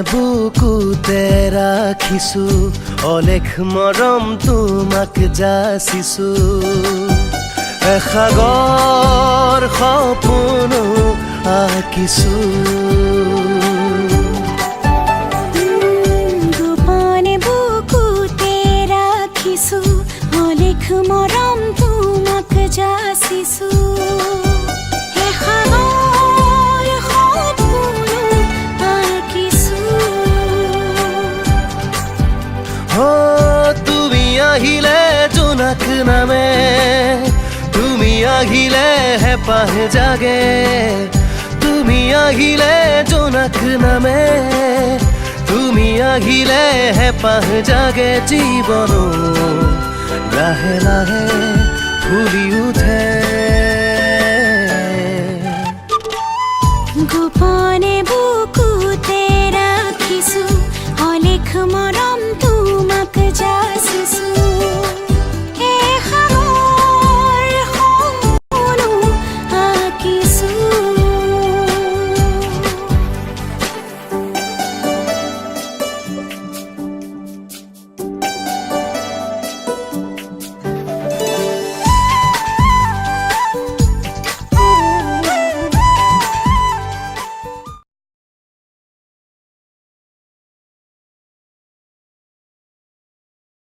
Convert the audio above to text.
বুকুতে ৰাখিছো অলেখ মৰম তোমাক যাচিছো এসাগৰ সপোনো আঁকিছো গোপনে বুকুতে ৰাখিছো অলেখ মৰম তোমাক যাচিছো তুমি আহিলে জোনাক নামে তুমি আহিলে হেঁপাহ জাগে তুমি আহিলে জোনাক নামে তুমি আহিলে হেঁপাহ জাগে জীৱনো লাহে লাহে ফুলি উঠে